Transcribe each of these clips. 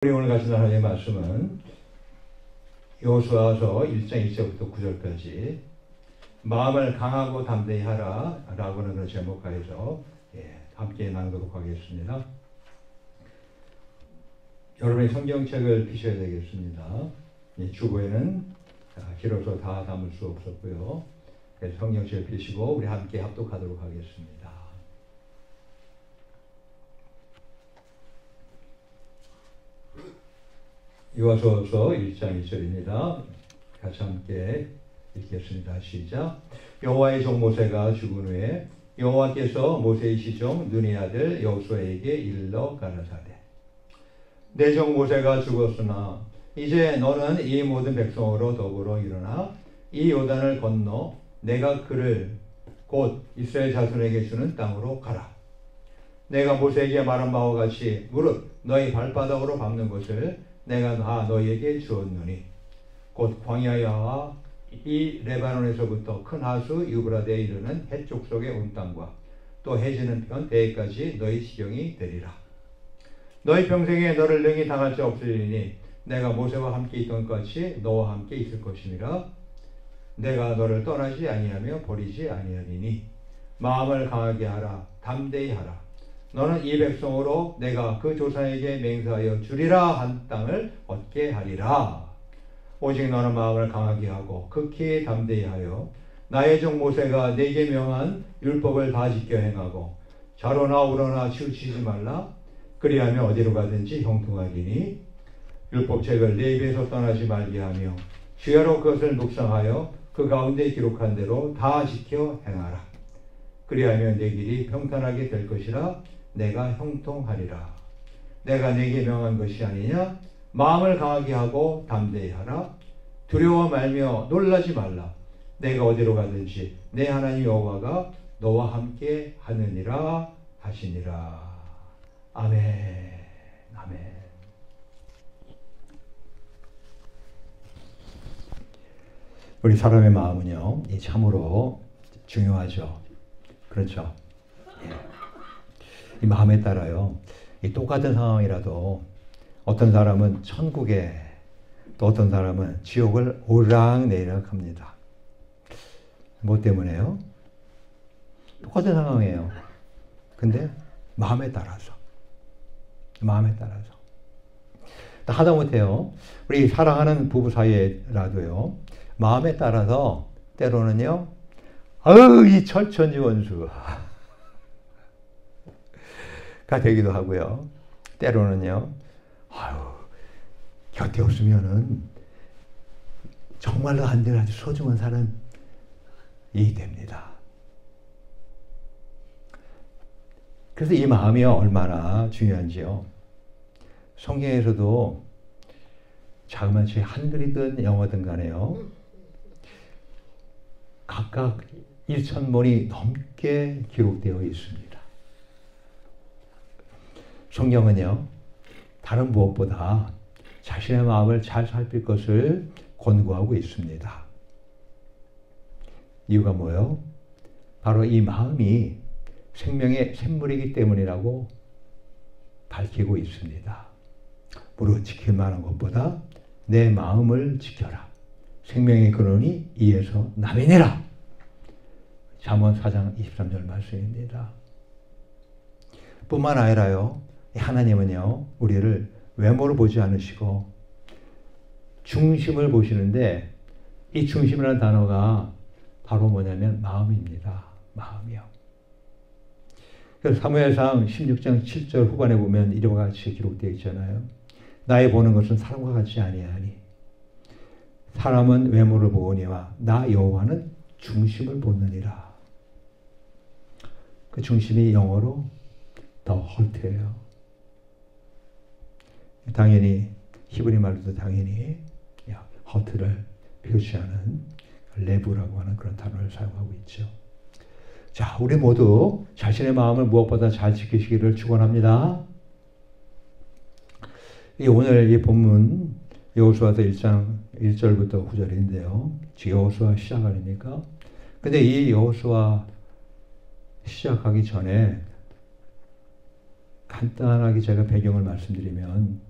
우리 오늘 같이 나눌 말씀은 여호수아서 1장 1절부터 9절까지 마음을 강하고 담대히 하라 라고는 그런 제목하에서 함께 나누도록 하겠습니다. 여러분의 성경책을 피셔야 되겠습니다. 주보에는 길어서 다 담을 수 없었고요. 성경책을 피시고 우리 함께 합독하도록 하겠습니다. 여호수아서 1장 1절입니다. 같이 함께 읽겠습니다. 시작. 여호와의 종 모세가 죽은 후에 여호와께서 모세의 시종 눈의 아들 여호수아에게 일러 가라사대 내 종 모세가 죽었으나 이제 너는 이 모든 백성으로 더불어 일어나 이 요단을 건너 내가 그를 곧 이스라엘 자손에게 주는 땅으로 가라. 내가 모세에게 말한 바와 같이 무릇 너희 발바닥으로 밟는 것을 내가 다 너희에게 주었노니 곧 광야와 이 레바논에서부터 큰 하수 유브라데에 이르는 해쪽 속의 온 땅과 또 해지는 편 대해까지 너희 지경이 되리라. 너희 평생에 너를 능히 당할 자 없으리니 내가 모세와 함께 있던 것 같이 너와 함께 있을 것이니라. 내가 너를 떠나지 아니하며 버리지 아니하리니 마음을 강하게 하라. 담대히 하라. 너는 이 백성으로 내가 그 조상에게 맹세하여 주리라 한 땅을 얻게 하리라. 오직 너는 마음을 강하게 하고 극히 담대히 하여 나의 종 모세가 내게 명한 율법을 다 지켜 행하고 좌로나 우로나 치우치지 말라. 그리하면 어디로 가든지 형통하리니 율법책을 내 입에서 떠나지 말게 하며 주야로 그것을 묵상하여 그 가운데 기록한 대로 다 지켜 행하라. 그리하면 내 길이 평탄하게 될 것이라. 내가 형통하리라. 내가 내게 명한 것이 아니냐? 마음을 강하게 하고 담대히 하라. 두려워 말며 놀라지 말라. 내가 어디로 가든지 내 하나님 여호와가 너와 함께 하느니라 하시니라. 아멘. 아멘. 우리 사람의 마음은요, 참으로 중요하죠. 그렇죠. 이 마음에 따라요. 이 똑같은 상황이라도 어떤 사람은 천국에 또 어떤 사람은 지옥을 오르락내리락 합니다. 뭐 때문에요? 똑같은 상황이에요. 근데 마음에 따라서 하다못해요. 우리 사랑하는 부부 사이에라도요. 마음에 따라서 때로는요. 아유 이 철천지원수 가 되기도 하고요. 때로는요. 아유 곁에 없으면은 정말로 안 될 아주 소중한 사람이 됩니다. 그래서 이 마음이 얼마나 중요한지요. 성경에서도 자그마치 한글이든 영어든 간에요. 각각 1,000번이 넘게 기록되어 있습니다. 성경은요, 다른 무엇보다 자신의 마음을 잘 살필 것을 권고하고 있습니다. 이유가 뭐예요? 바로 이 마음이 생명의 샘물이기 때문이라고 밝히고 있습니다. 무릇 지킬 만한 것보다 내 마음을 지켜라. 생명의 근원이 이에서 나매니라. 잠언 4장 23절 말씀입니다. 뿐만 아니라요. 하나님은요. 우리를 외모를 보지 않으시고 중심을 보시는데 이 중심이라는 단어가 바로 뭐냐면 마음입니다. 마음이요. 그래서 사무엘상 16장 7절 후반에 보면 이와 같이 기록되어 있잖아요. 나의 보는 것은 사람과 같지 아니하니 사람은 외모를 보거니와 나 여호와는 중심을 보느니라. 그 중심이 영어로 더 헐트예요. 당연히 히브리 말로도 당연히 헐트를 표시하는 레브라고 하는 그런 단어를 사용하고 있죠. 자, 우리 모두 자신의 마음을 무엇보다 잘 지키시기를 축원합니다. 오늘 이 본문 여호수아서 1장 1절부터 9절인데요. 여호수아 시작 아닙니까? 근데 이 여호수아 시작하기 전에 간단하게 제가 배경을 말씀드리면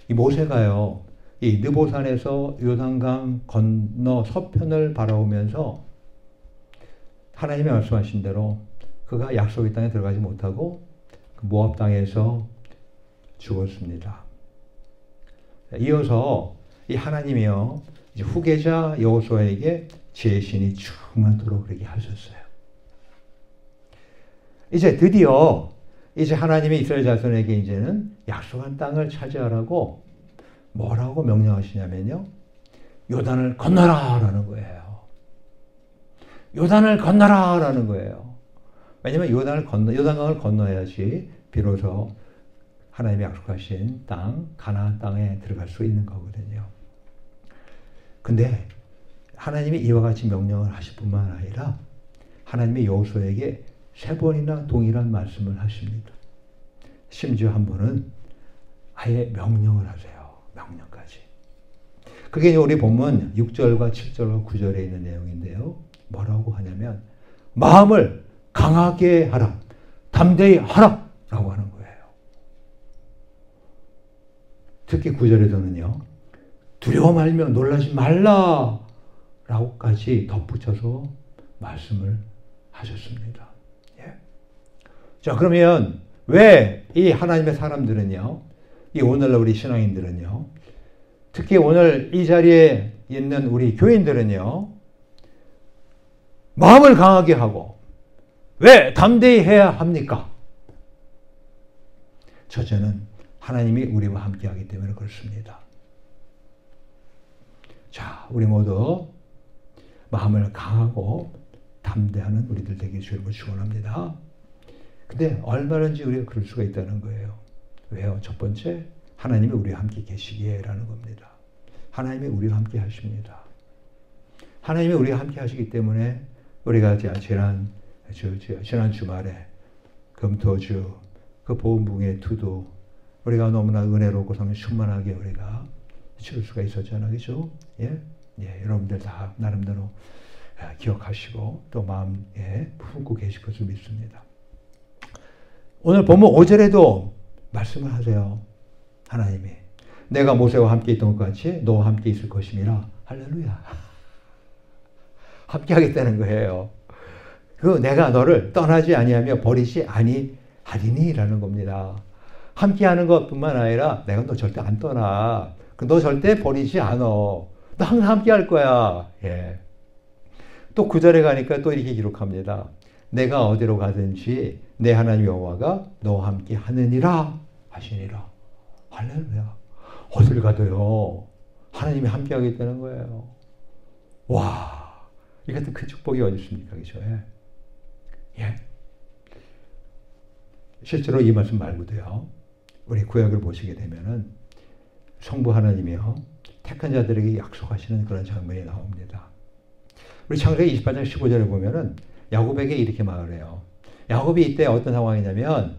이 모세가요, 이 느보산에서 요단강 건너 서편을 바라보면서 하나님이 말씀하신 대로 그가 약속의 땅에 들어가지 못하고 그 모압 땅에서 죽었습니다. 이어서 이 하나님이요, 이제 후계자 여호수아에게 제 신이 충만토록 그렇게 하셨어요. 이제 드디어 이제 하나님이 이스라엘 자손에게 이제는 약속한 땅을 차지하라고 뭐라고 명령하시냐면요, 요단을 건너라라는 거예요. 요단을 건너라라는 거예요. 왜냐하면 요단강을 건너야지 비로소 하나님이 약속하신 땅, 가나안 땅에 들어갈 수 있는 거거든요. 근데 하나님이 이와 같이 명령을 하실 뿐만 아니라 하나님이 여호수아에게 3번이나 동일한 말씀을 하십니다. 심지어 한 번은 아예 명령을 하세요. 명령까지. 그게 우리 본문 6절과 7절과 9절에 있는 내용인데요. 뭐라고 하냐면 마음을 강하게 하라. 담대히 하라. 라고 하는 거예요. 특히 9절에서는요. 두려워 말며 놀라지 말라. 라고까지 덧붙여서 말씀을 하셨습니다. 예. 자, 그러면 왜 이 하나님의 사람들은요, 이 오늘날 우리 신앙인들은요, 특히 오늘 이 자리에 있는 우리 교인들은요, 마음을 강하게 하고 왜 담대히 해야 합니까? 첫째는 하나님이 우리와 함께 하기 때문에 그렇습니다. 자, 우리 모두 마음을 강하고 담대하는 우리들 되기 주님을 축원합니다. 근데 얼마든지 우리가 그럴 수가 있다는 거예요. 왜요? 첫 번째, 하나님이 우리와 함께 계시기에라는 겁니다. 하나님이 우리와 함께 하십니다. 하나님이 우리와 함께 하시기 때문에 우리가 지난 주말에 금토주 그 보은붕의 투도 우리가 너무나 은혜롭고 성령 충만하게 우리가 치를 수가 있었잖아요. 그죠? 예? 예, 여러분들 다 나름대로 기억하시고 또 마음에 품고 계실 것을 믿습니다. 오늘 본문 5절에도 말씀을 하세요. 하나님이 내가 모세와 함께 있던 것 같이 너와 함께 있을 것임이라. 할렐루야. 함께 하겠다는 거예요. 그 내가 너를 떠나지 아니하며 버리지 아니하리니라는 겁니다. 함께 하는 것뿐만 아니라 내가 너 절대 안 떠나. 너 절대 버리지 않아. 너 항상 함께 할 거야. 예. 또 9절에 가니까 또 이렇게 기록합니다. 내가 어디로 가든지 내 하나님 여호와가 너와 함께 하느니라 하시니라. 할렐루야. 어딜 가도요, 하나님이 함께 하겠다는 거예요. 와, 이 같은 큰 축복이 어디 있습니까? 그죠? 예. 예. 실제로 이 말씀 말고도요, 우리 구약을 보시게 되면은 성부 하나님이요, 택한 자들에게 약속하시는 그런 장면이 나옵니다. 우리 창세기 28장 15절에 보면은 야곱에게 이렇게 말을 해요. 야곱이 이때 어떤 상황이냐면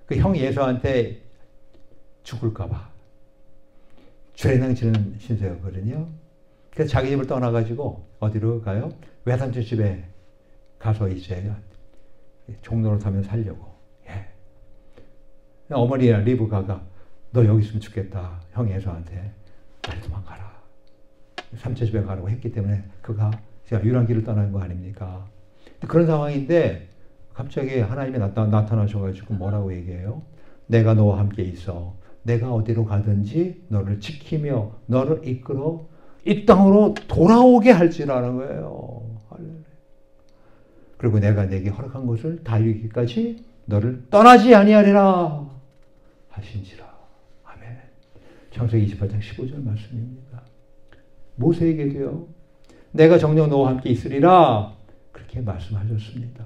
그 형 예수한테 죽을까봐 주례당 지는 신세였거든요. 그래서 자기 집을 떠나가지고 어디로 가요? 외삼촌 집에 가서 이제 종로를 타면 살려고. 예. 어머니랑 리브가가 너 여기 있으면 좋겠다. 형 예수한테 빨리 도망가라. 삼촌 집에 가라고 했기 때문에 그가 유랑길을 떠나는 거 아닙니까? 그런 상황인데 갑자기 하나님이 나타나셔가지고 뭐라고 얘기해요? 내가 너와 함께 있어. 내가 어디로 가든지 너를 지키며 너를 이끌어 이 땅으로 돌아오게 할지라는 거예요. 그리고 내가 내게 허락한 것을 다 이루기까지 너를 떠나지 아니하리라 하신지라. 아멘. 창세기 28장 15절 말씀입니다. 모세에게도요, 내가 정녕 너와 함께 있으리라 그렇게 말씀하셨습니다.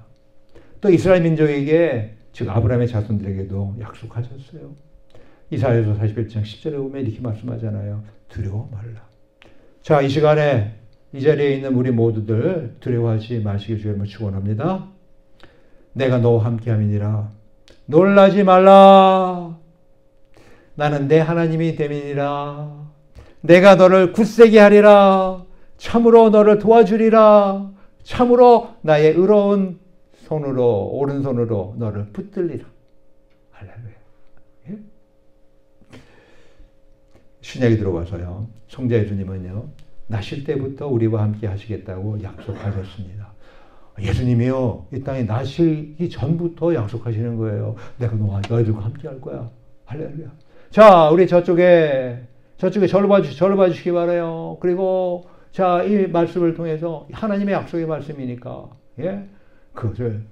또 이스라엘 민족에게, 즉 아브라함의 자손들에게도 약속하셨어요. 이사야서 41장 10절에 보면 이렇게 말씀하잖아요. 두려워 말라. 자, 이 시간에 이 자리에 있는 우리 모두들 두려워하지 마시길 주님을 축원합니다. 내가 너와 함께함이니라. 놀라지 말라. 나는 내 하나님이 됨이니라. 내가 너를 굳세게 하리라. 참으로 너를 도와주리라. 참으로 나의 의로운 손으로, 오른손으로 너를 붙들리라. 할렐루야. 예? 신약이 들어와서요. 성자 예수님은요. 나실 때부터 우리와 함께 하시겠다고 약속하셨습니다. 예수님이요. 이 땅에 나시기 전부터 약속하시는 거예요. 내가 너희들과 함께 할 거야. 할렐루야. 자, 우리 저쪽에 저를 봐주시기 바라요. 그리고 자, 이 말씀을 통해서 하나님의 약속의 말씀이니까, 예? 그것을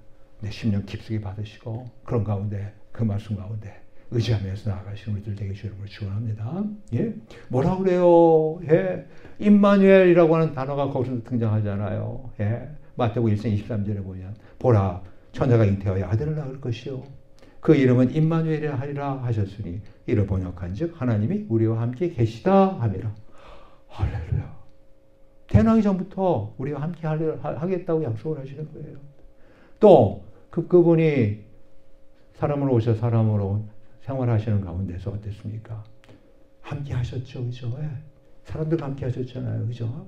내 심령 깊숙이 받으시고, 그런 가운데, 그 말씀 가운데 의지하면서 나아가시는 우리들 되게 주님을 축원합니다. 예? 뭐라 그래요? 예? 임마누엘이라고 하는 단어가 거기서 등장하잖아요. 예? 마태복음 1장 23절에 보면, 보라, 처녀가 잉태하여 아들을 낳을 것이요. 그 이름은 임마누엘이라 하리라 하셨으니, 이를 번역한 즉, 하나님이 우리와 함께 계시다 함이라. 할렐루야. 태어나기 전부터 우리와 함께 하겠다고 약속을 하시는 거예요. 또 그분이 사람으로 오셔 사람으로 생활하시는 가운데서 어땠습니까? 함께 하셨죠. 그죠? 예. 사람들과 함께 하셨잖아요. 그죠?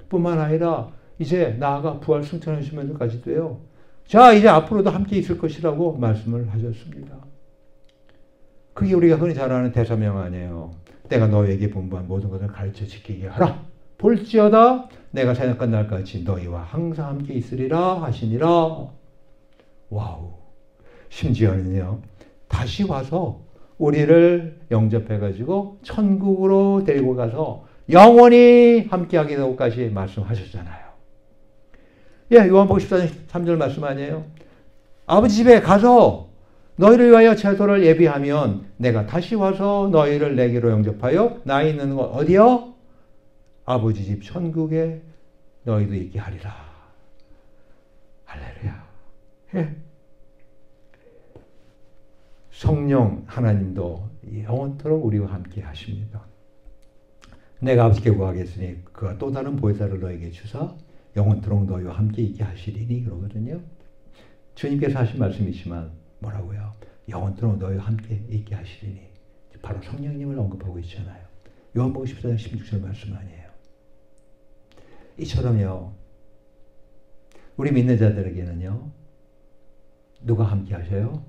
뿐만 아니라 이제 나아가 부활 승천하시면서까지도요. 자, 이제 앞으로도 함께 있을 것이라고 말씀을 하셨습니다. 그게 우리가 흔히 잘 아는 대사명 아니에요. 내가 너에게 분부한 모든 것을 가르쳐 지키게 하라. 볼지어다 내가 사역한 날까지 너희와 항상 함께 있으리라 하시니라. 와우. 심지어는요. 다시 와서 우리를 영접해가지고 천국으로 데리고 가서 영원히 함께하게 되고까지 말씀하셨잖아요. 예, 요한복음 14장 3절 말씀 아니에요? 아버지 집에 가서 너희를 위하여 채소를 예비하면 내가 다시 와서 너희를 내게로 영접하여 나 있는 곳 어디요? 아버지 집 천국에 너희도 있게 하리라. 할렐루야. 예. 성령 하나님도 영원토록 우리와 함께 하십니다. 내가 아버지께 구하겠으니 그가 또 다른 보혜사를 너에게 주사 영원토록 너희와 함께 있게 하시리니 그러거든요. 주님께서 하신 말씀이지만 뭐라고요? 영원토록 너희와 함께 있게 하시리니 바로 성령님을 언급하고 있잖아요. 요한복음 14장 16절 말씀 아니에요. 이처럼요. 우리 믿는 자들에게는요. 누가 함께 하셔요?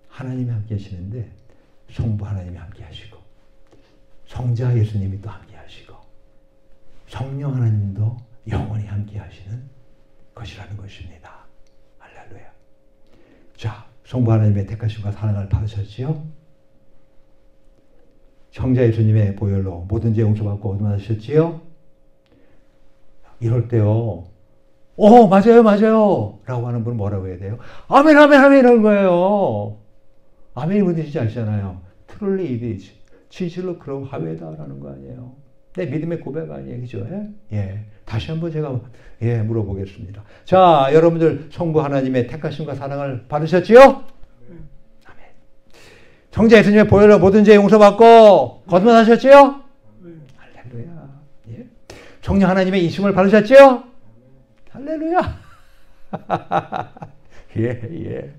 하나님이 함께 하시는데 성부 하나님이 함께 하시고 성자 예수님이 또 함께 하시고 성령 하나님도 영원히 함께 하시는 것이라는 것입니다. 할렐루야. 자, 성부 하나님의 택하심과 사랑을 받으셨지요? 성자 예수님의 보혈로 모든 죄 용서받고 얻으셨지요? 이럴 때요. 맞아요, 맞아요. 라고 하는 분은 뭐라고 해야 돼요? 아멘, 아멘, 아멘 이런 거예요. 아멘이 무너지지 않잖아요. Truly it is. 진실로 그런 하회다라는 거 아니에요. 내 믿음의 고백 아니에요. 그죠? 예. 다시 한번 제가 물어보겠습니다. 자, 여러분들 성부 하나님의 택하심과 사랑을 받으셨지요? 아멘. 성자 예수님의 보혈로 모든 죄 용서받고 거듭나셨지요? 할렐루야. 예. 성령 하나님의 인심을 받으셨지요? 할렐루야. 예.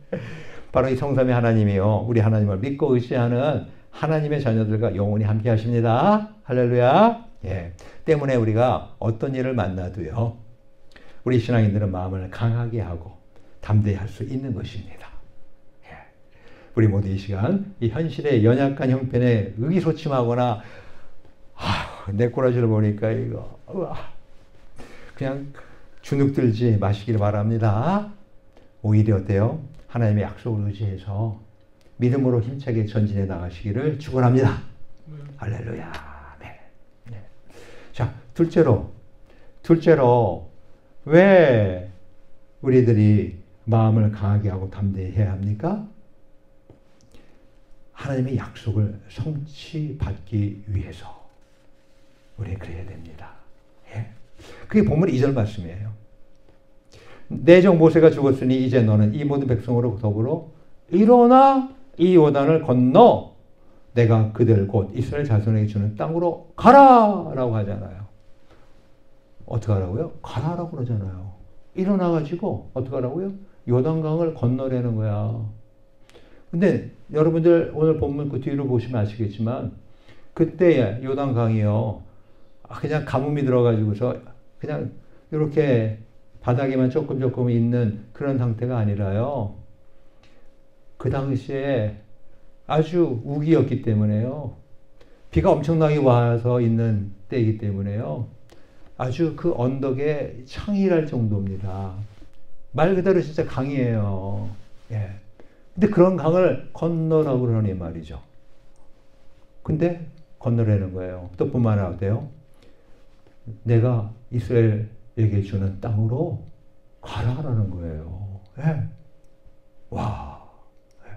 바로 이 성삼위 하나님이요. 우리 하나님을 믿고 의지하는 하나님의 자녀들과 영원히 함께 하십니다. 할렐루야. 예. 때문에 우리가 어떤 일을 만나도요. 우리 신앙인들은 마음을 강하게 하고 담대히 할 수 있는 것입니다. 예. 우리 모두 이 시간 이 현실의 연약한 형편에 의기소침하거나 내 꼬라지를 보니까 이거 그냥 주눅들지 마시길 바랍니다. 오히려 어때요? 하나님의 약속을 의지해서 믿음으로 힘차게 전진해 나가시기를 축원합니다. 할렐루야. 네. 자, 둘째로 왜 우리들이 마음을 강하게 하고 담대히 해야 합니까? 하나님의 약속을 성취받기 위해서 우리는 그래야 됩니다. 예. 그게 본문 2절 말씀이에요. 내 종 모세가 죽었으니 이제 너는 이 모든 백성으로 더불어 일어나 이 요단을 건너 내가 그들 곧 이스라엘 자손에게 주는 땅으로 가라 라고 하잖아요. 어떻게 하라고요? 가라라고 그러잖아요. 일어나가지고 어떻게 하라고요? 요단강을 건너라는 거야. 근데 여러분들 오늘 본문 그 뒤로 보시면 아시겠지만 그때 요단강이요. 그냥 가뭄이 들어가지고서 그냥 이렇게 바닥에만 조금 있는 그런 상태가 아니라요. 그 당시에 아주 우기였기 때문에요. 비가 엄청나게 와서 있는 때이기 때문에요. 아주 그 언덕에 창이랄 정도입니다. 말 그대로 진짜 강이에요. 예. 근데 그런 강을 건너라고 그러니 말이죠. 근데 건너라는 거예요. 또 뿐만 아니라 어때요? 내가 이스라엘에게 주는 땅으로 가라라는 거예요. 예. 와. 예.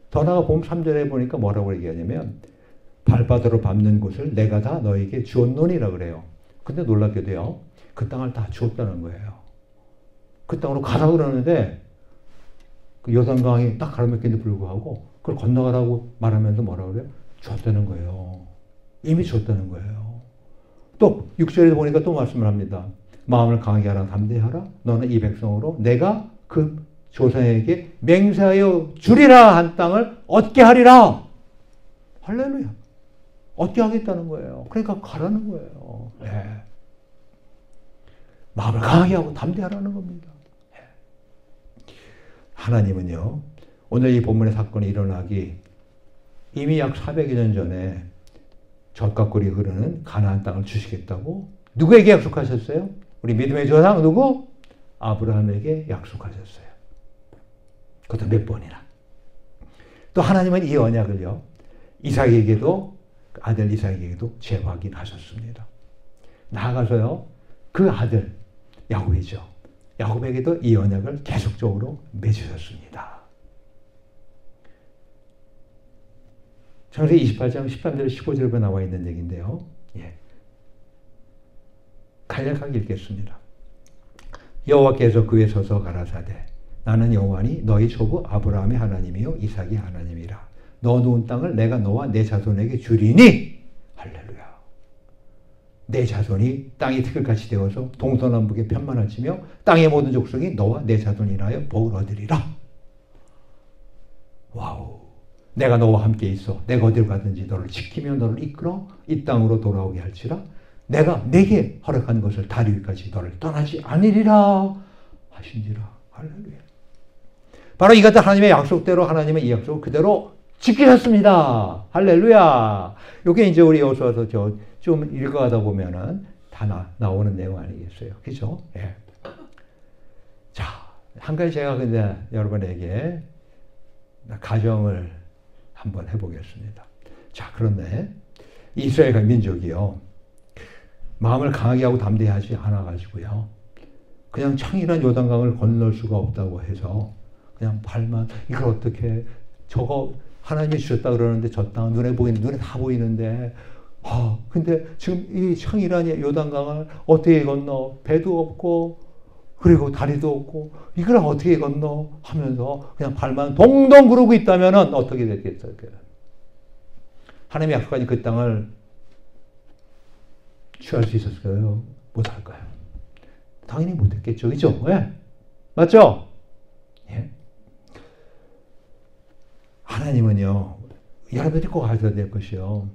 더 나아가 보면 3절에 보니까 뭐라고 얘기하냐면 발바닥으로 밟는 곳을 내가 다 너에게 주었노니라 그래요. 근데 놀랍게도요. 그 땅을 다 주었다는 거예요. 그 땅으로 가라 그러는데 그 요단강이 딱 가로막히는데 불구하고 그걸 건너가라고 말하면서 뭐라고 그래요? 줬다는 거예요. 이미 줬다는 거예요. 또 6절에 보니까 또 말씀을 합니다. 마음을 강하게 하라 담대하라 너는 이 백성으로 내가 그 조상에게 맹세하여 주리라 한 땅을 얻게 하리라. 할렐루야. 얻게 하겠다는 거예요. 그러니까 가라는 거예요. 네. 마음을 강하게 하고 담대하라는 겁니다. 네. 하나님은요. 오늘 이 본문의 사건이 일어나기 이미 약 400여 년 전에 젖과 꿀이 흐르는 가나안 땅을 주시겠다고 누구에게 약속하셨어요? 우리 믿음의 조상 누구? 아브라함에게 약속하셨어요. 그것도 몇 번이나. 또 하나님은 이 언약을요. 이삭에게도 아들 이삭에게도 재확인하셨습니다. 나아가서요. 그 아들 야곱이죠. 야곱에게도 이 언약을 계속적으로 맺으셨습니다. 창세기 28장 13절 15절에 나와 있는 얘기인데요. 예. 간략하게 읽겠습니다. 여호와께서 그에 서서 가라사대 나는 여호와니 너희 조부 아브라함의 하나님이요 이삭의 하나님이라. 너 누운 땅을 내가 너와 내 자손에게 주리니 할렐루야. 내 자손이 땅이 티끌같이 되어서 동서남북에 편만할지며 땅의 모든 족속이 너와 내 자손이 인하여 복을 얻으리라. 와우. 내가 너와 함께 있어 내가 어디로 가든지 너를 지키며 너를 이끌어 이 땅으로 돌아오게 할지라. 내가 내게 허락한 것을 다리 위까지 너를 떠나지 않으리라 하신지라. 할렐루야. 바로 이 같은 하나님의 약속대로 하나님의 이 약속을 그대로 지키셨습니다. 할렐루야. 이게 이제 우리 여호수아서 좀 읽어가다 보면은 다 나오는 내용 아니겠어요? 그죠? 예. 자, 한 가지 제가 근데 여러분에게 가정을 한번 해보겠습니다. 자, 그런데 이스라엘 민족이요. 마음을 강하게 하고 담대하지 않아가지고요. 그냥 창이란 요단강을 건널 수가 없다고 해서 그냥 발만 이걸 어떻게 저거 하나님이 주셨다 그러는데 저 땅 눈에 다 보이는데 근데 지금 이 창이란 요단강을 어떻게 건너 배도 없고 그리고 다리도 없고 이걸 어떻게 건너 하면서 그냥 발만 동동 구르고 있다면 어떻게 됐겠어요? 하나님이 약속하신 그 땅을 취할 수 있었을까요? 못할까요? 당연히 못했겠죠. 그죠? 예? 맞죠? 예? 하나님은요, 여러분들이 꼭 아셔야 될 것이요.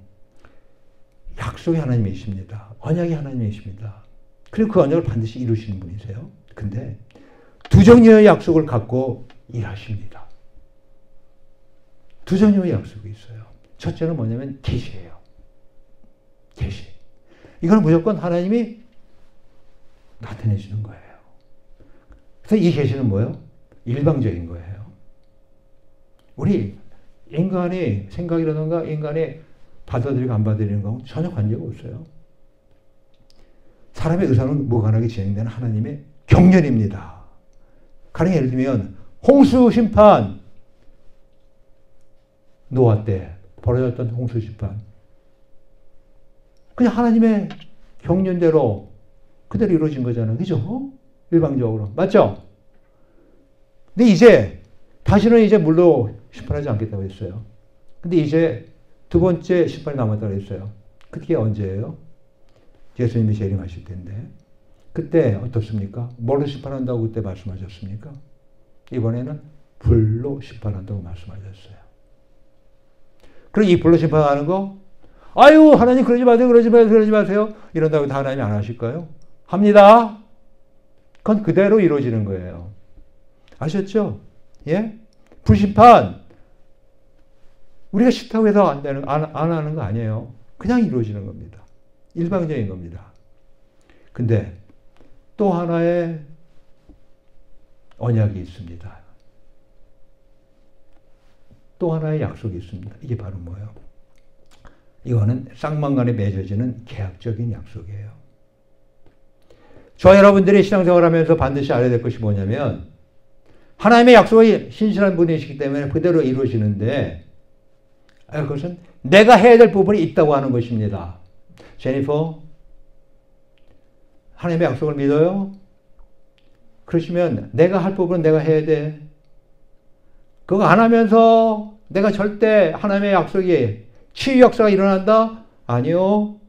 약속의 하나님이십니다. 언약의 하나님이십니다. 그리고 그 언약을 반드시 이루시는 분이세요. 근데 두 종류의 약속을 갖고 일하십니다. 두 종류의 약속이 있어요. 첫째는 뭐냐면 계시예요. 계시. 이건 무조건 하나님이 나타내 주는 거예요. 그래서 이 계시는 뭐예요? 일방적인 거예요. 우리 인간의 생각이라든가 인간의 받아들이고 안 받아들이는 건 전혀 관계가 없어요. 사람의 의사는 무관하게 진행되는 하나님의 경륜입니다. 가령 예를 들면 홍수 심판, 노아 때 벌어졌던 홍수 심판, 그냥 하나님의 경륜대로 그대로 이루어진 거잖아요. 그죠? 일방적으로. 맞죠? 근데 이제 다시는 이제 물로 심판하지 않겠다고 했어요. 근데 이제 두 번째 심판이 남았다고 했어요. 그게 언제예요? 예수님이 재림하실 텐데. 그때 어떻습니까? 뭘로 심판한다고 그때 말씀하셨습니까? 이번에는 불로 심판한다고 말씀하셨어요. 그럼 이 불로 심판하는 거, 아유, 하나님 그러지 마세요, 그러지 마세요. 이런다고 다 하나님이 안 하실까요? 합니다. 그건 그대로 이루어지는 거예요. 아셨죠? 예? 불심판. 우리가 싫다고 해서 안 하는 거 아니에요. 그냥 이루어지는 겁니다. 일방적인 겁니다. 근데 또 하나의 언약이 있습니다. 또 하나의 약속이 있습니다. 이게 바로 뭐예요? 이거는 쌍방간에 맺어지는 계약적인 약속이에요. 저와 여러분들이 신앙생활하면서 반드시 알아야 될 것이 뭐냐면 하나님의 약속이 신실한 분이시기 때문에 그대로 이루어지는데 그것은 내가 해야 될 부분이 있다고 하는 것입니다. 제니퍼, 하나님의 약속을 믿어요? 그러시면 내가 할 부분은 내가 해야 돼. 그거 안 하면서 내가 절대 하나님의 약속이 치유 역사가 일어난다? 아니요.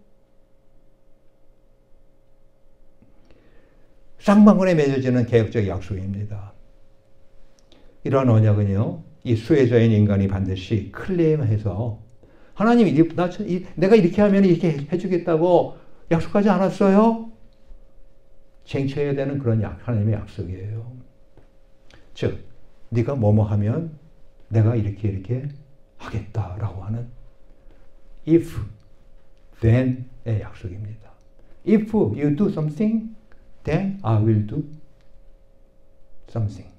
쌍방울에 맺어지는 계획적 약속입니다. 이러한 언약은요, 이 수혜자인 인간이 반드시 클레임해서 하나님이 내가 이렇게 하면 이렇게 해주겠다고 약속하지 않았어요? 쟁취해야 되는 그런 하나님의 약속이에요. 즉, 네가 뭐뭐 하면 내가 이렇게 하겠다라고 하는 if, then의 약속입니다. If you do something, then I will do something.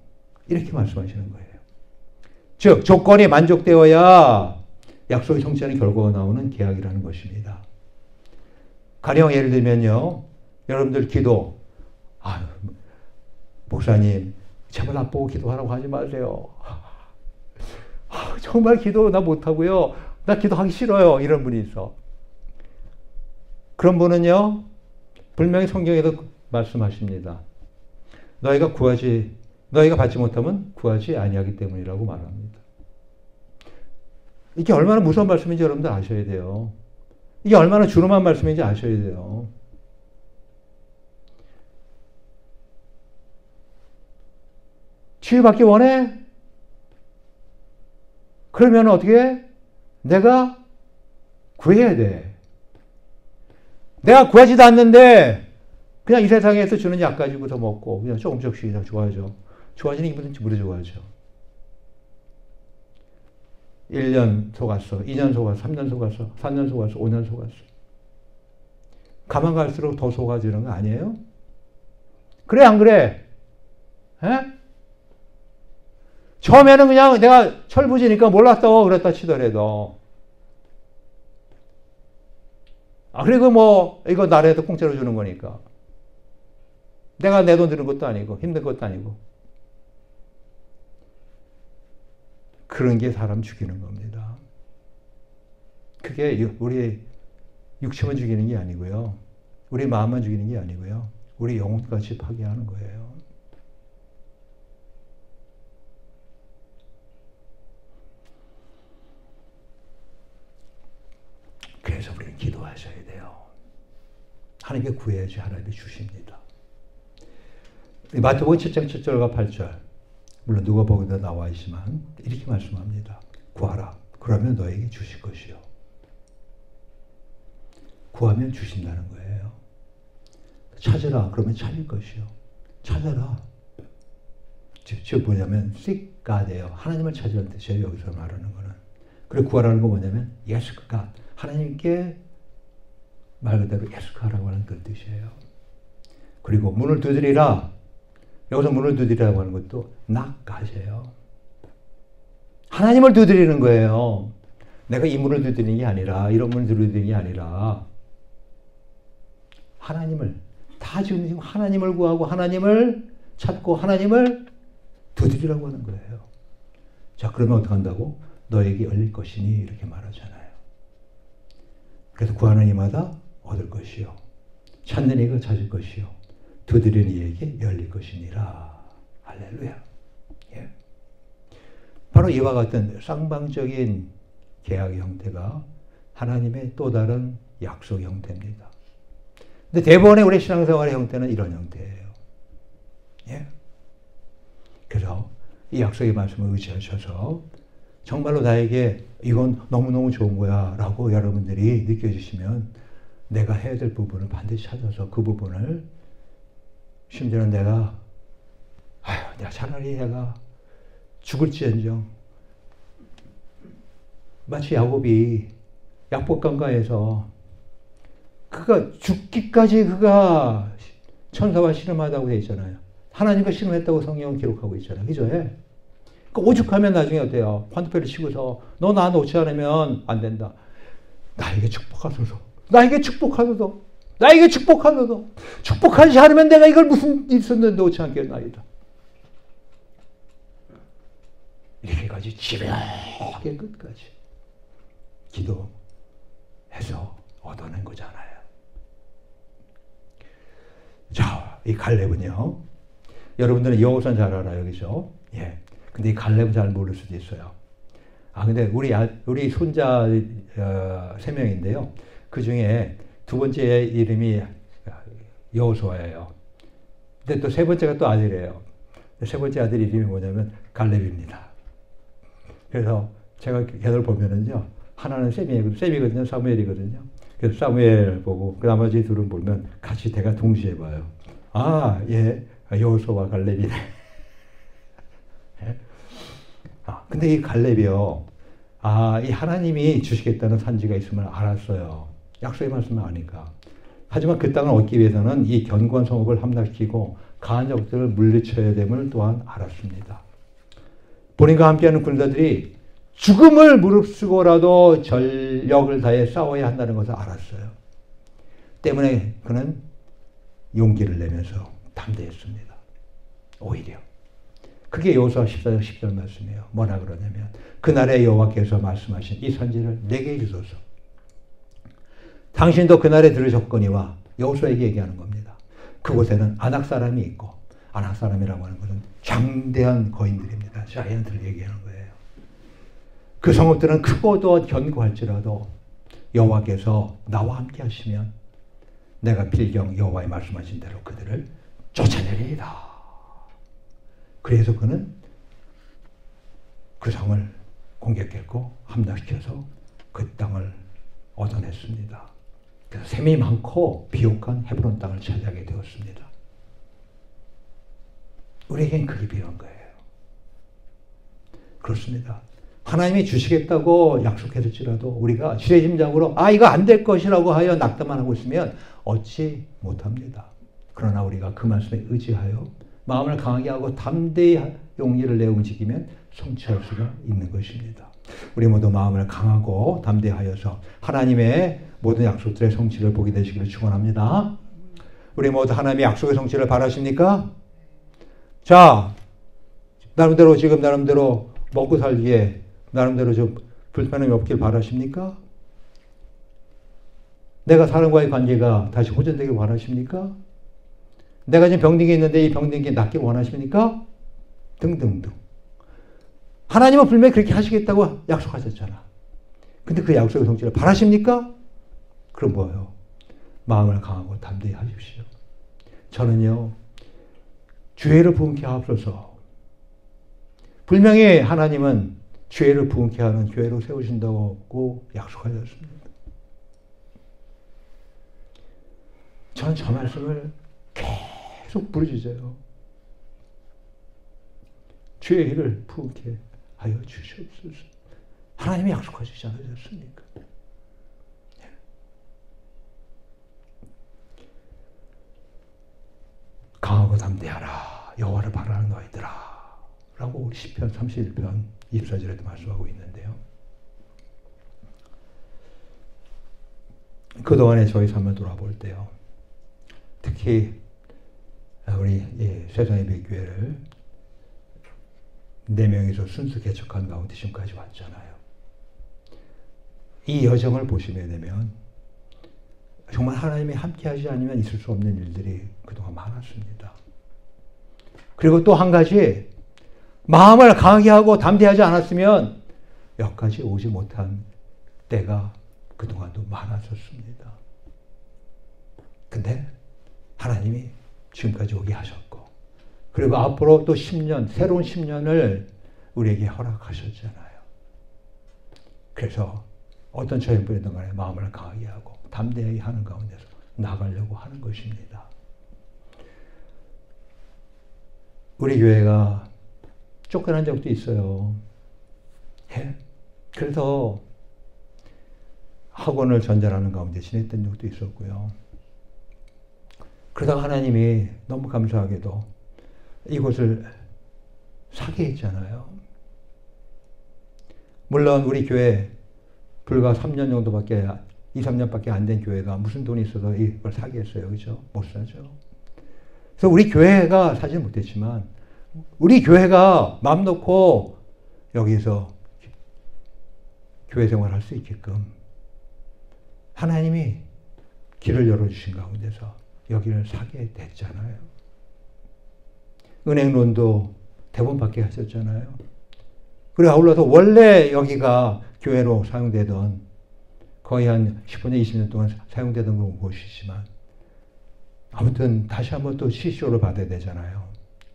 이렇게 말씀하시는 거예요. 즉, 조건이 만족되어야 약속이 성취하는 결과가 나오는 계약이라는 것입니다. 가령 예를 들면요, 여러분들 기도, 목사님, 제발 나보고 기도하라고 하지 마세요. 정말 기도 나 못하고요. 나 기도하기 싫어요. 이런 분이 있어. 그런 분은요, 분명히 성경에도 말씀하십니다. 너희가 받지 못하면 구하지 아니하기 때문이라고 말합니다. 이게 얼마나 무서운 말씀인지 여러분들 아셔야 돼요. 이게 얼마나 주름한 말씀인지 아셔야 돼요. 치유받기 원해? 그러면 어떻게 해? 내가 구해야 돼. 내가 구하지도 않는데 그냥 이 세상에서 주는 약 가지고 더 먹고 그냥 조금씩 좋아하죠. 좋아지는 기분은 무려 좋아하죠. 1년 속았어, 2년 속았어, 3년 속았어, 4년 속았어, 5년 속았어. 가만 갈수록 더 속아지는 거 아니에요? 그래 안 그래? 에? 처음에는 그냥 내가 철부지니까 몰랐다고 그랬다 치더라도 그리고 뭐 이거 나라에도 공짜로 주는 거니까 내가 내 돈 드는 것도 아니고 힘든 것도 아니고 그런 게 사람 죽이는 겁니다. 그게 우리 육체만 죽이는 게 아니고요. 우리 마음만 죽이는 게 아니고요. 우리 영혼까지 파괴하는 거예요. 그래서 우리는 기도하셔야 돼요. 하나님께 구해야지 하나님이 주십니다. 마태복음 7장 7절과 8절 물론 누가복음에도 나와 있지만 이렇게 말씀합니다. 구하라. 그러면 너에게 주실 것이요. 구하면 주신다는 거예요. 찾으라. 그러면 찾을 것이요. 찾아라. 즉 뭐냐면 seek God이에요. 하나님을 찾으라는 뜻이에요. 여기서 말하는 거는. 그리고 구하라는 건 뭐냐면 yes God. 하나님께 말 그대로 yes God라고 하는 그 뜻이에요. 그리고 문을 두드리라. 여기서 문을 두드리라고 하는 것도 knock God이에요. 하나님을 두드리는 거예요. 내가 이 문을 두드리는 게 아니라 이런 문을 두드리는 게 아니라 하나님을 다 지금 하나님을 구하고 하나님을 찾고 하나님을 두드리라고 하는 거예요. 자, 그러면 어떻게 한다고? 너에게 열릴 것이니 이렇게 말하잖아요. 그래서 구하는 이마다 얻을 것이요. 찾는 이가 찾을 것이요. 두드리는 이에게 열릴 것이니라. 할렐루야. 예. 바로 이와 같은 쌍방적인 계약의 형태가 하나님의 또 다른 약속 형태입니다. 근데 대부분의 우리 신앙생활의 형태는 이런 형태예요. 예. 그래서 이 약속의 말씀을 의지하셔서 정말로 나에게 이건 너무너무 좋은 거야 라고 여러분들이 느껴지시면 내가 해야 될 부분을 반드시 찾아서 그 부분을 심지어는 내가 차라리 내가 죽을지언정 마치 야곱이 약복강가에서 그가 죽기까지 그가 천사와 씨름하다고 되어 있잖아요. 하나님과 씨름했다고 성경은 기록하고 있잖아요. 그죠? 그 오죽하면 나중에 어때요? 환도표를 치고서 너 나 놓지 않으면 안 된다. 나에게 축복하소서. 나에게 축복하소서. 나에게 축복하소서. 축복하지 않으면 내가 이걸 무슨 일 있었는데 놓지 않겠나이다. 이렇게까지 집요하게 끝까지 기도해서 얻어낸 거잖아요. 자, 이 갈렙은요. 여러분들은 여호수아는 잘 알아요. 그죠? 예. 근데 이 갈렙은 잘 모를 수도 있어요. 근데 우리 손자 3명인데요. 그 중에 두 번째 이름이 여호수아예요. 근데 또 세 번째가 또 아들이에요. 세 번째 아들 이름이 뭐냐면 갈렙입니다. 그래서 제가 걔들 보면은요. 하나는 셈이거든요. 사무엘이거든요. 그래서 사무엘 보고 그 나머지 둘은 보면 같이 대가 동시에 봐요. 예. 여호수아와 갈렙이네. 근데 이 갈렙이요. 이 하나님이 주시겠다는 산지가 있음을 알았어요. 약속의 말씀을 아니까. 하지만 그 땅을 얻기 위해서는 이 견고한 성읍을 함락시키고 강한 적들을 물리쳐야 됨을 또한 알았습니다. 본인과 함께하는 군사들이 죽음을 무릅쓰고라도 전력을 다해 싸워야 한다는 것을 알았어요. 때문에 그는 용기를 내면서 담대했습니다. 오히려. 그게 여호수아 14장 10절 말씀이에요. 뭐라 그러냐면 그날에 여호와께서 말씀하신 이 선지를 내게 주소서. 당신도 그날에 들으셨거니와 여호수아에게 얘기하는 겁니다. 그곳에는 아낙 사람이 있고 아낙 사람이라고 하는 것은 장대한 거인들입니다. 자이언트를 얘기하는 거예요. 그 성읍들은 크고도 견고할지라도 여호와께서 나와 함께 하시면 내가 필경 여호와의 말씀하신 대로 그들을 쫓아내리이다. 그래서 그는 그 성을 공격했고 함락시켜서 그 땅을 얻어냈습니다. 그래서 셈이 많고 비옥한 헤브론 땅을 차지하게 되었습니다. 우리에겐 그게 필요한 거예요. 그렇습니다. 하나님이 주시겠다고 약속했을지라도 우리가 지레짐작으로 이거 안 될 것이라고 하여 낙담만 하고 있으면 얻지 못합니다. 그러나 우리가 그 말씀에 의지하여 마음을 강하게 하고 담대히 용기를 내어 움직이면 성취할 수가 있는 것입니다. 우리 모두 마음을 강하고 담대하여서 하나님의 모든 약속들의 성취를 보게 되시기를 축원합니다. 우리 모두 하나님의 약속의 성취를 바라십니까? 자, 나름대로 먹고 살기에 나름대로 좀 불편함이 없길 바라십니까? 내가 사람과의 관계가 다시 호전되길 원하십니까? 내가 지금 병든게 있는데 이 병든게 낫길 원하십니까? 등등등. 하나님은 분명히 그렇게 하시겠다고 약속하셨잖아. 근데 그 약속의 성취를 바라십니까? 그럼 뭐예요? 마음을 강하고 담대히 하십시오. 저는요, 죄를 부은케 하옵소서. 분명히 하나님은 죄를 부은케 하는 교회로 세우신다고 약속하셨습니다. 저는 저 말씀을 계속 부르짖어요. 죄를 부은케 하여 주시옵소서. 하나님이 약속하시지 않으셨습니까? 강하고 담대하라. 여호와를 바라는 너희들아. 라고 우리 시편 31편 24절에도 말씀하고 있는데요. 그동안에 저희 삶을 돌아볼 때요. 특히 우리 세상의 백교회를 4명이서 순수 개척한 가운데 지금까지 왔잖아요. 이 여정을 보시게 되면 정말 하나님이 함께하지 않으면 있을 수 없는 일들이 그동안 많았습니다. 그리고 또 한 가지, 마음을 강하게 하고 담대하지 않았으면 여기까지 오지 못한 때가 그동안도 많았었습니다. 근데 하나님이 지금까지 오게 하셨고, 그리고 앞으로 또 10년, 새로운 10년을 우리에게 허락하셨잖아요. 그래서 어떤 처형뿐이든 간에 마음을 강하게 하고 담대하게 하는 가운데서 나가려고 하는 것입니다. 우리 교회가 쫓겨난 적도 있어요. 그래서 학원을 전전하는 가운데 지냈던 적도 있었고요. 그러다가 하나님이 너무 감사하게도 이곳을 사게 했잖아요. 물론 우리 교회 불과 3년 정도밖에 2, 3년밖에 안 된 교회가 무슨 돈이 있어서 이걸 사게 했어요. 그렇죠? 못 사죠. 그래서 우리 교회가 사지 못했지만 우리 교회가 마음 놓고 여기서 교회 생활할 수 있게끔 하나님이 길을 열어주신 가운데서 여기를 사게 됐잖아요. 은행론도 대본받게 하셨잖아요. 그리고 아울러서 원래 여기가 교회로 사용되던 거의 한 15년, 20년 동안 사용되던 곳이지만 아무튼 다시 한번 또 CCO를 받아야 되잖아요.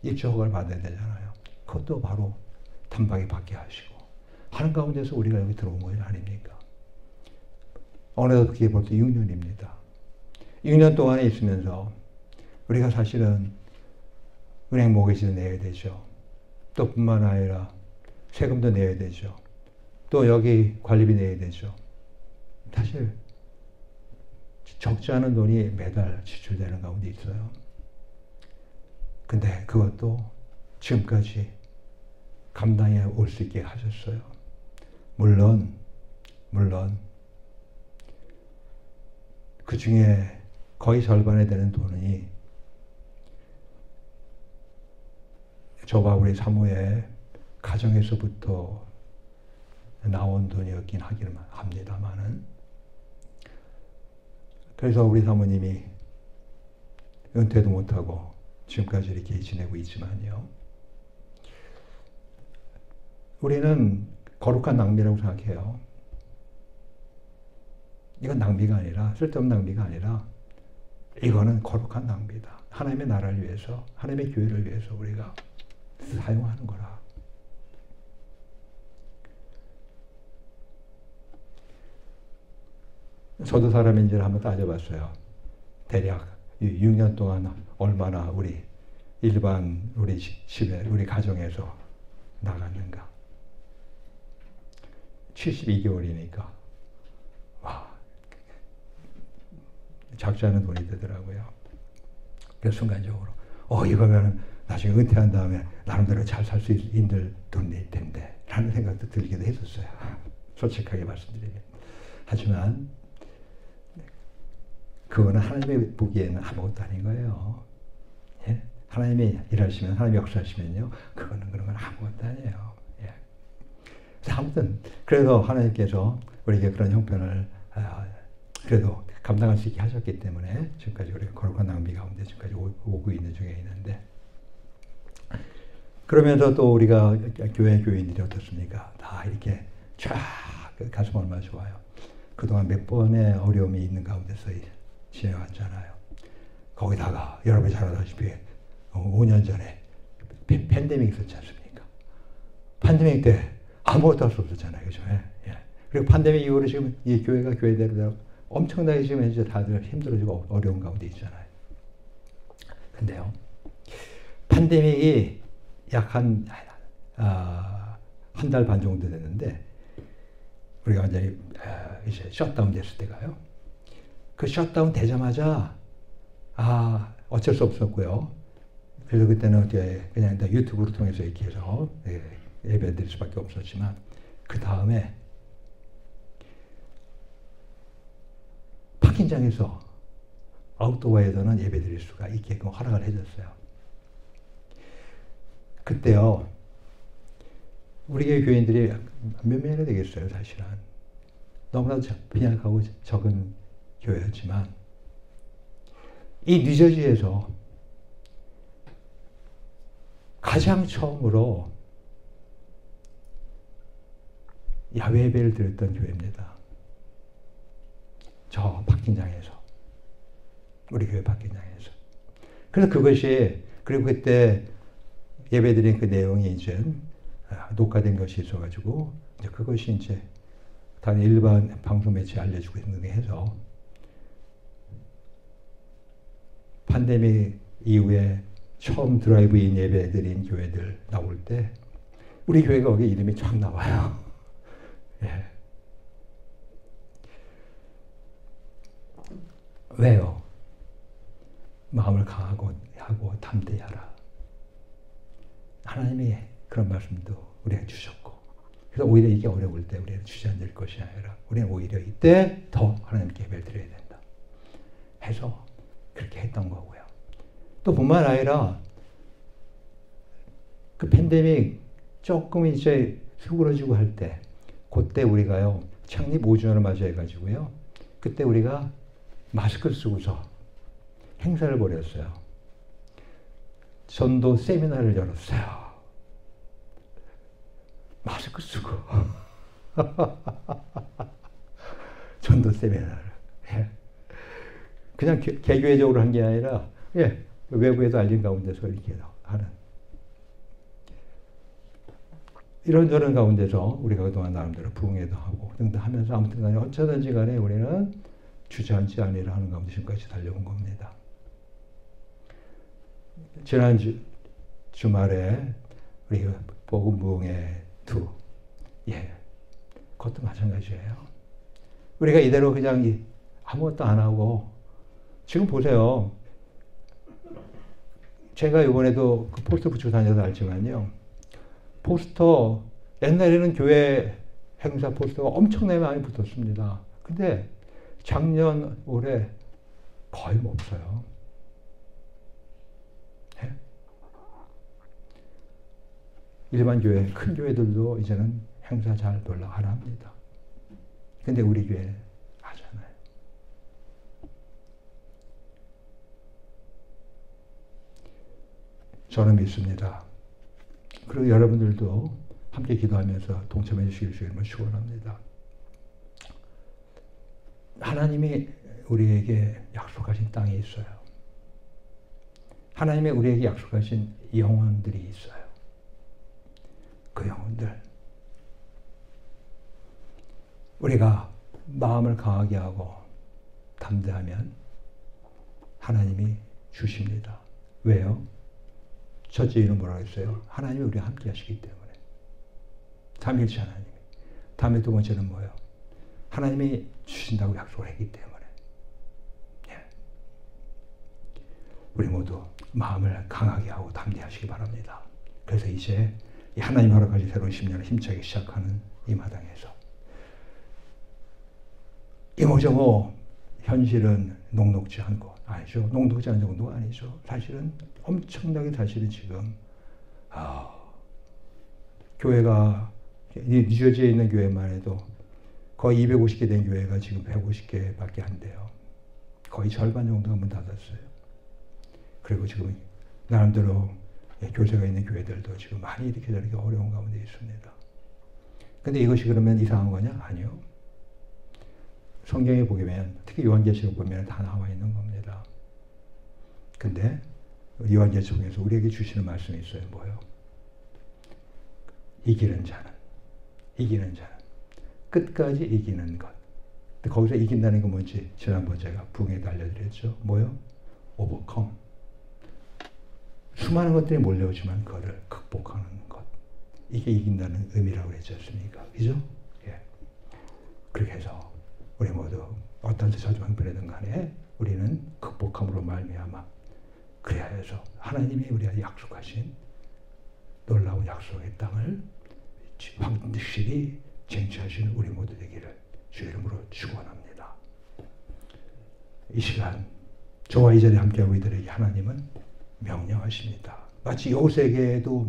입주 허가를 받아야 되잖아요. 그것도 바로 단박에 받게 하시고 하는 가운데서 우리가 여기 들어온 거 아닙니까? 어느덧 그게 벌써 6년입니다. 6년 동안에 있으면서 우리가 사실은 은행 모기지도 내야 되죠. 또 뿐만 아니라 세금도 내야 되죠. 또 여기 관리비 내야 되죠. 사실 적지 않은 돈이 매달 지출되는 가운데 있어요. 근데 그것도 지금까지 감당해 올 수 있게 하셨어요. 물론 그 중에 거의 절반에 되는 돈이 저와 우리 사모의 가정에서부터 나온 돈이었긴 하기는 합니다만은 그래서 우리 사모님이 은퇴도 못하고 지금까지 이렇게 지내고 있지만요. 우리는 거룩한 낭비라고 생각해요. 이건 낭비가 아니라 쓸데없는 낭비가 아니라 이거는 거룩한 낭비다. 하나님의 나라를 위해서 하나님의 교회를 위해서 우리가 사용하는 거라. 저도 사람인지를 한번 따져봤어요. 대략 6년 동안 얼마나 우리 일반 우리 집에 우리 가정에서 나갔는가. 72개월이니까 와 작지 않은 돈이 되더라고요. 그래서 순간적으로 이거면 나중에 은퇴한 다음에 나름대로 잘 살 수 있는 돈일 텐데 라는 생각도 들기도 했었어요. 솔직하게 말씀드리면. 하지만 그거는 하나님의 보기에는 아무것도 아닌 거예요. 예? 하나님이 일하시면 하나님이 역사하시면요. 그거는 그런 건 아무것도 아니에요. 예. 아무튼 그래서 하나님께서 우리에게 그런 형편을 그래도 감당할 수 있게 하셨기 때문에 지금까지 우리가 거룩한 낭비 가운데 지금까지 오고 있는 중에 있는데 그러면서 또 우리가 교인들이 어떻습니까? 다 이렇게 쫙 가슴 얼마나 좋아요. 그동안 몇 번의 어려움이 있는 가운데서 지내왔잖아요. 거기다가 여러분이 잘 아다시피 5년 전에 팬데믹 있었지 않습니까? 팬데믹 때 아무것도 할 수 없었잖아요. 그죠? 예. 그리고 팬데믹 이후로 지금 이 교회가 교회대로 엄청나게 지금 이제 다들 힘들어지고 어려운 가운데 있잖아요. 근데요, 팬데믹이 약 한 달 반 정도 됐는데 우리가 완전히 이제 셧다운 됐을 때가요. 그 셧다운 되자마자 어쩔 수 없었고요. 그래서 그때는 그냥 유튜브를 통해서 이렇게 해서 예배 드릴 수밖에 없었지만 그 다음에 파킹장에서 아웃도어에서는 예배 드릴 수가 있게끔 허락을 해줬어요. 그때요. 우리 교인들이 몇 명이나 되겠어요, 사실은. 너무나도 빈약하고 적은 교회였지만 이 뉴저지에서 가장 처음으로 야외 예배를 드렸던 교회입니다. 저 파킹장에서. 우리 교회 파킹장에서. 그래서 그것이 그리고 그때 예배 드린 그 내용이 이제 녹화된 것이 있어가지고 이제 그것이 이제 다른 일반 방송 매체에 알려주고 있는 게 해서 팬데믹 이후에 처음 드라이브인 예배 드린 교회들 나올 때 우리 교회가 거기 이름이 쫙 나와요. 예. 왜요? 마음을 강하고 하고 담대히 하라. 하나님이 그런 말씀도 우리에게 주셨고, 그래서 오히려 이게 어려울 때 우리는 주저앉을 것이 아니라 우리는 오히려 이때 더 하나님께 예배를 드려야 된다 해서 그렇게 했던 거고요. 또 뿐만 아니라 그 팬데믹 조금 이제 수그러지고 할 때, 그때 우리가요 창립 5주년을 맞이해가지고요, 그때 우리가 마스크를 쓰고서 행사를 벌였어요. 전도 세미나를 열었어요. 마스크 쓰고 전도 세미나를. 예. 그냥 개교회적으로 한 게 아니라 외부에도 알린 가운데서 이렇게 하는, 이런저런 가운데서 우리가 그동안 나름대로 부흥회도 하고 등등 하면서 아무튼 간에 어쩌든지 간에 우리는 주저앉지 아니라 하는 가운데 지금까지 달려온 겁니다. 지난 주말에 우리 복음 부흥회 2, 그것도 마찬가지예요. 우리가 이대로 그냥 아무것도 안 하고, 지금 보세요. 제가 이번에도 그 포스터 붙이고 다녀서 알지만요, 포스터 옛날에는 교회 행사 포스터가 엄청나게 많이 붙었습니다. 근데 작년 올해 거의 없어요. 네? 일반 교회, 큰 교회들도 이제는 행사 잘 놀러 가라 합니다. 근데 우리 교회는 하잖아요. 저는 믿습니다. 그리고 여러분들도 함께 기도하면서 동참해 주시길 주님을 축원합니다. 하나님이 우리에게 약속하신 땅이 있어요. 하나님이 우리에게 약속하신 영혼들이 있어요. 그 영혼들, 우리가 마음을 강하게 하고 담대하면 하나님이 주십니다. 왜요? 첫째 이유는 뭐라고 했어요? 하나님이 우리와 함께 하시기 때문에. 삼위일체 하나님이. 다음에 두 번째는 뭐예요? 하나님이 주신다고 약속을 했기 때문에. 우리 모두 마음을 강하게 하고 담대하시기 바랍니다. 그래서 이제 이 하나님 허락하신 새로운 10년을 힘차게 시작하는 이 마당에서 이모저모 현실은 녹록지 않고, 아니죠. 녹록지 않은 정도가 아니죠. 사실은 엄청나게 사실은 지금 교회가 뉴저지에 있는 교회만 해도 거의 250개 된 교회가 지금 150개밖에 안 돼요. 거의 절반 정도가 문 닫았어요. 그리고 지금 나름대로 교세가 있는 교회들도 지금 많이 이렇게 저렇게 어려운 가운데 있습니다. 근데 이것이 그러면 이상한 거냐? 아니요. 성경에 보면, 특히 요한계시록 보면 다 나와 있는 겁니다. 근데 요한계시록에서 우리에게 주시는 말씀이 있어요. 뭐예요? 이기는 자는 끝까지 이기는 것. 근데 거기서 이긴다는 건 뭔지 지난번 제가 부흥회도 알려드렸죠. 뭐요? 오버컴. 수많은 것들이 몰려오지만 그거를 극복하는 것. 이게 이긴다는 의미라고 그랬지 않습니까? 그죠? 예. 그렇게 해서 우리 모두 어떤 세상 형편이든 간에 우리는 극복함으로 말미암아 그래야 해서 하나님이 우리한테 약속하신 놀라운 약속의 땅을 확실히 쟁취하시는 우리 모두 되기를 주의 이름으로 축원합니다. 이 시간 저와 이 자리에 함께하고 이들에게 하나님은 명령하십니다. 마치 요셉에게도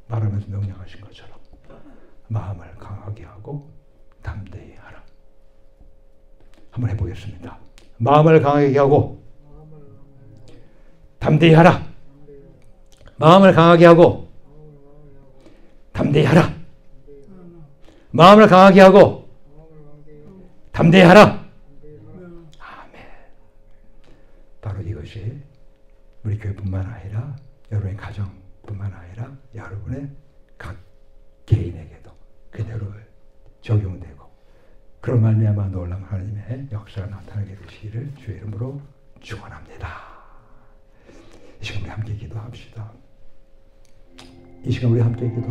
말하면서 명령하신 것처럼 마음을 강하게 하고 담대히 하라. 한번 해보겠습니다. 마음을 강하게 하고 담대히 하라. 마음을 강하게 하고 담대히 하라. 마음을 강하게 하고 담대히 하라. 아멘. 바로 이것이 우리 교회뿐만 아니라 여러분의 가정뿐만 아니라 여러분의 각 개인에게도 그대로 적용되고 그런 말미암아 놀라운 하나님의 역사가 나타나게 되시기를 주의 이름으로 축원합니다. 이 시간 우리 함께 기도합시다. 이 시간 우리 함께 기도.